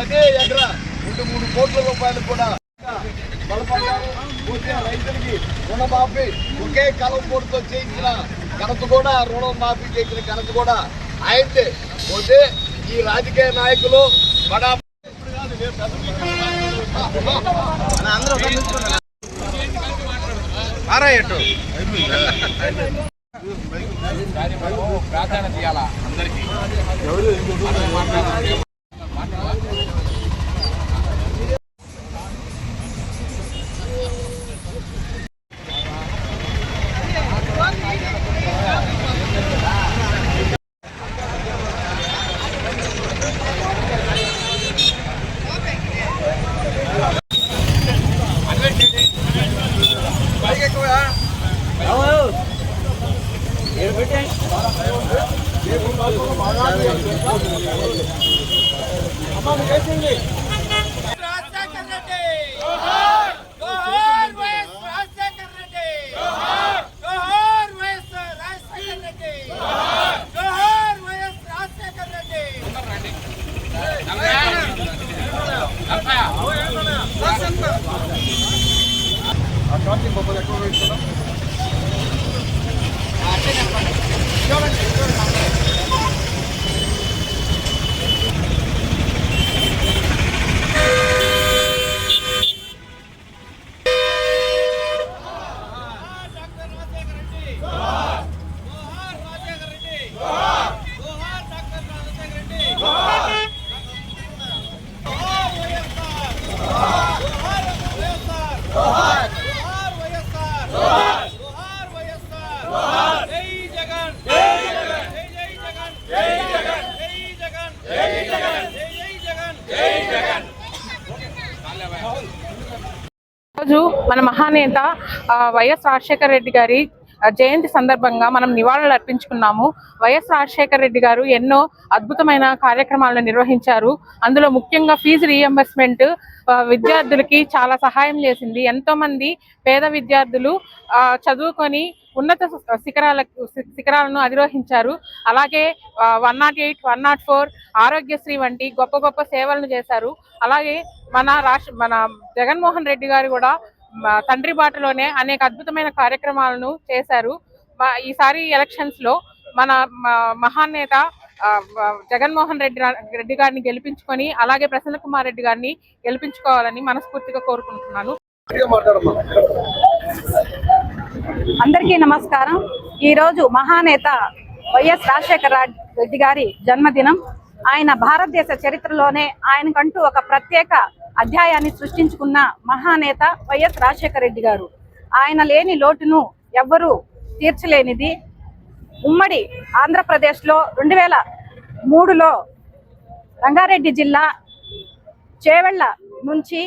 అదే ఎకరా 2-3 కోట్ల రూపాయలు కూడా బలపడ్డారు. రైతులకి రుణమాఫీ ఒకే కలంపోటుతో చేయించిన ఘనత కూడా, రుణం మాఫీ చేసిన ఘనత కూడా ఆయనదే. పోతే ఈ రాజకీయ నాయకులు బడా ప్రాధాన్యత ఇవ్వాలా అందరికీ. రోజు మన మహానేత వైఎస్ రాజశేఖర రెడ్డి గారి జయంతి సందర్భంగా మనం నివాళులు అర్పించుకున్నాము. వైఎస్ రాజశేఖర రెడ్డి గారు ఎన్నో అద్భుతమైన కార్యక్రమాలను నిర్వహించారు. అందులో ముఖ్యంగా ఫీజు రీఎంబర్స్మెంట్ విద్యార్థులకి చాలా సహాయం చేసింది. ఎంతో మంది పేద విద్యార్థులు చదువుకొని ఉన్నత శిఖరాలను అధిరోహించారు. అలాగే 108, 104 ఆరోగ్యశ్రీ వంటి గొప్ప గొప్ప సేవలను చేశారు. అలాగే మన జగన్మోహన్ రెడ్డి గారు కూడా తండ్రి బాటలోనే అనేక అద్భుతమైన కార్యక్రమాలను చేశారు. ఈసారి ఎలక్షన్స్ లో మన మహానేత జగన్మోహన్ రెడ్డి గారిని గెలిపించుకొని, అలాగే ప్రసన్న కుమార్ రెడ్డి గారిని గెలిపించుకోవాలని మనస్ఫూర్తిగా కోరుకుంటున్నాను. అందరికీ నమస్కారం. ఈరోజు మహానేత వైఎస్ రాజశేఖర రెడ్డి గారి జన్మదినం. ఆయన భారతదేశ చరిత్రలోనే ఆయనకంటూ ఒక ప్రత్యేక అధ్యాయాన్ని సృష్టించుకున్న మహానేత వైఎస్ రాజశేఖర రెడ్డి గారు. ఆయన లేని లోటును ఎవ్వరూ తీర్చలేనిది. ఉమ్మడి ఆంధ్రప్రదేశ్లో 2003లో రంగారెడ్డి జిల్లా చేవెళ్ల నుంచి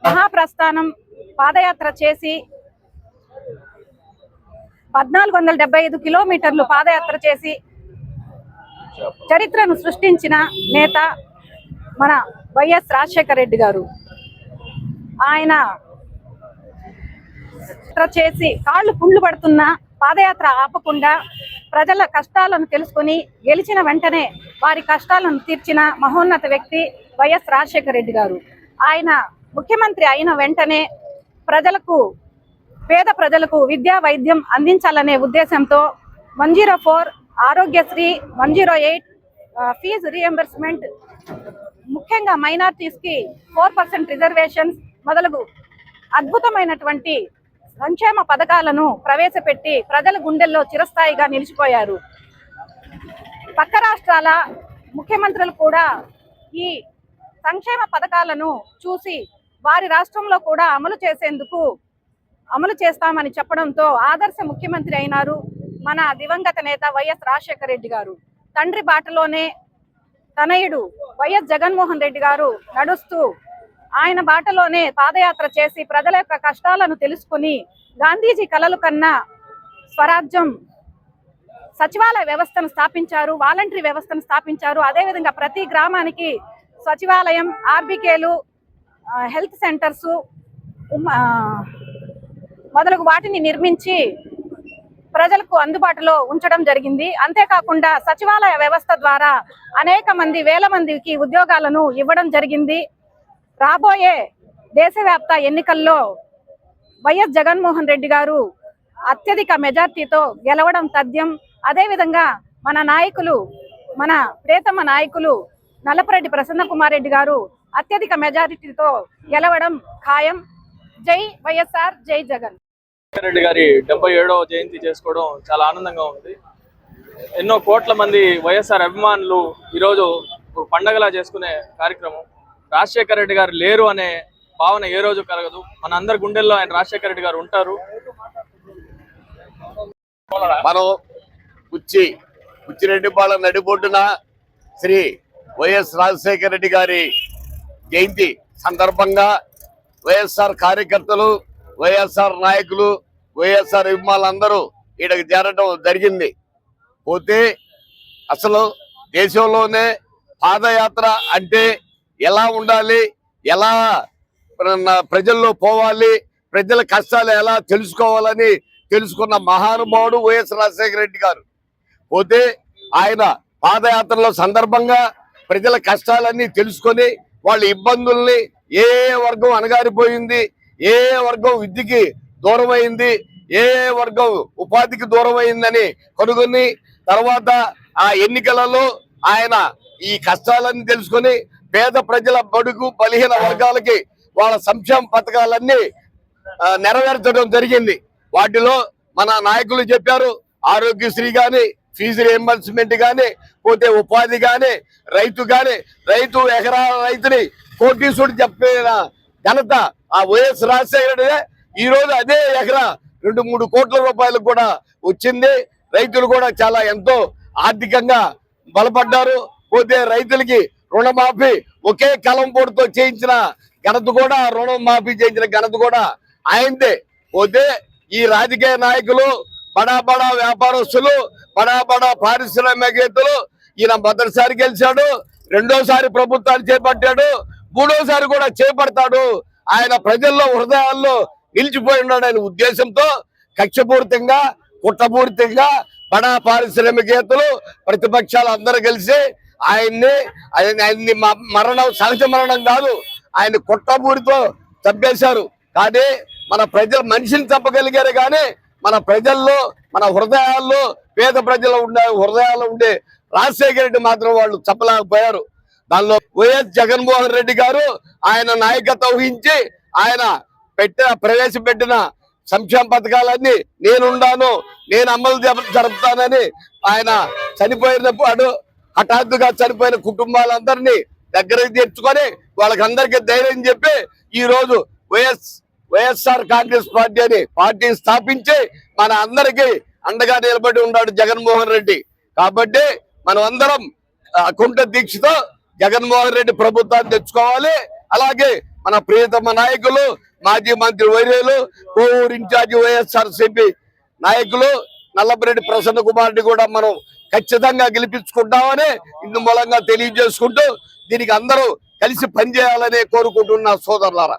మహాప్రస్థానం పాదయాత్ర చేసి 1475 కిలోమీటర్లు పాదయాత్ర చేసి చరిత్రను సృష్టించిన నేత మన వైఎస్ రాజశేఖర రెడ్డి గారు. ఆయన చేసి కాళ్ళు పుండ్లు పడుతున్న పాదయాత్ర ఆపకుండా ప్రజల కష్టాలను తెలుసుకొని గెలిచిన వెంటనే వారి కష్టాలను తీర్చిన మహోన్నత వ్యక్తి వైఎస్ రాజశేఖర రెడ్డి గారు. ఆయన ముఖ్యమంత్రి అయిన వెంటనే పేద ప్రజలకు విద్యా వైద్యం అందించాలనే ఉద్దేశంతో 104 ఆరోగ్యశ్రీ, 108 ఫీజు రీఎంబర్స్మెంట్, ముఖ్యంగా మైనార్టీస్ కి 4% రిజర్వేషన్స్ మొదలగు అద్భుతమైనటువంటి సంక్షేమ పథకాలను ప్రవేశపెట్టి ప్రజల గుండెల్లో చిరస్థాయిగా నిలిచిపోయారు. పక్క రాష్ట్రాల ముఖ్యమంత్రులు కూడా ఈ సంక్షేమ పథకాలను చూసి వారి రాష్ట్రంలో కూడా అమలు చేస్తామని చెప్పడంతో ఆదర్శ ముఖ్యమంత్రి అయినారు మన దివంగత నేత వైఎస్ రాజశేఖర రెడ్డి గారు. తండ్రి బాటలోనే తనయుడు వైఎస్ జగన్మోహన్ రెడ్డి గారు నడుస్తూ ఆయన బాటలోనే పాదయాత్ర చేసి ప్రజల యొక్క కష్టాలను తెలుసుకుని గాంధీజీ కలలు కన్నా స్వరాజ్యం సచివాలయ వ్యవస్థను స్థాపించారు, వాలంటరీ వ్యవస్థను స్థాపించారు. అదేవిధంగా ప్రతి గ్రామానికి సచివాలయం, ఆర్బీకేలు, హెల్త్ సెంటర్స్ మొదలగు వాటిని నిర్మించి ప్రజలకు అందుబాటులో ఉంచడం జరిగింది. అంతేకాకుండా సచివాలయ వ్యవస్థ ద్వారా అనేక మంది వేల మందికి ఉద్యోగాలను ఇవ్వడం జరిగింది. రాబోయే దేశవ్యాప్త ఎన్నికల్లో వైఎస్ జగన్మోహన్ రెడ్డి గారు అత్యధిక మెజార్టీతో గెలవడం తథ్యం. అదేవిధంగా మన నాయకులు, మన ప్రియతమ నాయకులు నల్లపురెడ్డి ప్రసన్న కుమార్ రెడ్డి గారు అత్యధిక మెజారిటీతో గెలవడం ఖాయం. జై వైఎస్ఆర్, జై జగన్. రెడ్డి గారి 77వ జయంతి చేసుకోవడం చాలా ఆనందంగా ఉంది. ఎన్నో కోట్ల మంది వైఎస్ఆర్ అభిమానులు ఈరోజు పండగలా చేసుకునే కార్యక్రమం. రాజశేఖర రెడ్డి గారు లేరు అనే భావన ఏ రోజు కలగదు. మన అందరి గుండెల్లో ఆయన రాజశేఖర రెడ్డి గారు ఉంటారు. మనం కుచ్చిరెడ్డిపాళెం నడిబొడ్డున శ్రీ వైఎస్ రాజశేఖర రెడ్డి గారి జయంతి సందర్భంగా వైఎస్ఆర్ కార్యకర్తలు, వైఎస్ఆర్ నాయకులు, వైఎస్ఆర్ అభిమానులు అందరూ ఇక్కడికి చేరడం జరిగింది. పోతే అసలు దేశంలోనే పాదయాత్ర అంటే ఎలా ఉండాలి, ఎలా ప్రజల్లో పోవాలి, ప్రజల కష్టాలు ఎలా తెలుసుకోవాలని తెలుసుకున్న మహానుభావుడు వైఎస్ రాజశేఖర రెడ్డి గారు. పోతే ఆయన పాదయాత్రలో సందర్భంగా ప్రజల కష్టాలన్నీ తెలుసుకొని వాళ్ళ ఇబ్బందుల్ని, ఏ వర్గం అణగారిపోయింది, ఏ వర్గం విద్యకి దూరమైంది, ఏ వర్గం ఉపాధికి దూరమైందని కనుగొని తర్వాత ఆ ఎన్నికలలో ఆయన ఈ కష్టాలన్నీ తెలుసుకొని పేద ప్రజల బడుగు బలహీన వర్గాలకి వాళ్ళ సంక్షేమ పథకాలన్నీ నెరవేర్చడం జరిగింది. వాటిలో మన నాయకులు చెప్పారు, ఆరోగ్యశ్రీ గాని, ఫీజు రియంబర్స్మెంట్ గాని, పోతే ఉపాధి గాని, రైతు ఎకరాల రైతుని కోటీసుడు చెప్పిన ఘనత ఆ వైఎస్ రాజశేఖర. ఈ రోజు అదే ఎకరా 2-3 కోట్ల రూపాయలకు కూడా వచ్చింది. రైతులు కూడా చాలా ఎంతో ఆర్థికంగా బలపడ్డారు. పోతే రైతులకి రుణమాఫీ ఒకే కలం పొడితో చేయించిన ఘనత కూడా, రుణమాఫీ చేయించిన ఘనత కూడా ఆయనదే. పోతే ఈ రాజకీయ నాయకులు, బడా వ్యాపారస్తులు, బడా పారిశ్రామికవేత్తలు, ఈయన మొదటిసారి గెలిచాడు, రెండోసారి ప్రభుత్వాన్ని చేపట్టాడు, మూడోసారి కూడా చేపడతాడు. ఆయన ప్రజల్లో హృదయాల్లో నిలిచిపోయి ఉన్నాడు. ఆయన ఉద్దేశంతో కక్షపూరితంగా, కుట్రపూరితంగా బడా పారిశ్రామికవేత్తలు, ప్రతిపక్షాలు అందరూ కలిసి ఆయన్ని మరణం, సహజ మరణం కాదు, ఆయన కుట్రపూరితో చంపేశారు. కానీ మన మనిషిని చంపగలిగారు. కానీ మన ప్రజల్లో, మన హృదయాల్లో, పేద ప్రజలు హృదయాల్లో ఉండే రాజశేఖర రెడ్డి మాత్రం వాళ్ళు చెప్పలేకపోయారు. దానిలో వైఎస్ జగన్మోహన్ రెడ్డి గారు ఆయన నాయకత్వం వహించి ఆయన ప్రవేశపెట్టిన సంక్షేమ పథకాలన్నీ నేను అమలు జరుపుతానని ఆయన చనిపోయినప్పుడు హఠాత్తుగా చనిపోయిన కుటుంబాలందరినీ దగ్గరికి తెచ్చుకొని వాళ్ళకందరికీ ధైర్యం చెప్పి ఈ రోజు వైఎస్ఆర్ కాంగ్రెస్ పార్టీ అని పార్టీని స్థాపించి మన అందరికీ అండగా నిలబడి ఉన్నాడు జగన్మోహన్ రెడ్డి. కాబట్టి మనం అందరం అకుంఠ దీక్షతో జగన్మోహన్ రెడ్డి ప్రభుత్వాన్ని తెచ్చుకోవాలి. అలాగే మన ప్రియతమ నాయకులు, మాజీ మంత్రి వైర్యులు, కోవూరు ఇన్ఛార్జి వైఎస్ఆర్సీపీ నాయకులు నల్లపురెడ్డి ప్రసన్న కుమార్ కూడా మనం ఖచ్చితంగా గెలిపించుకుంటామని ఇందు మూలంగా తెలియజేసుకుంటూ దీనికి అందరూ కలిసి పనిచేయాలని కోరుకుంటున్న సోదరులారా.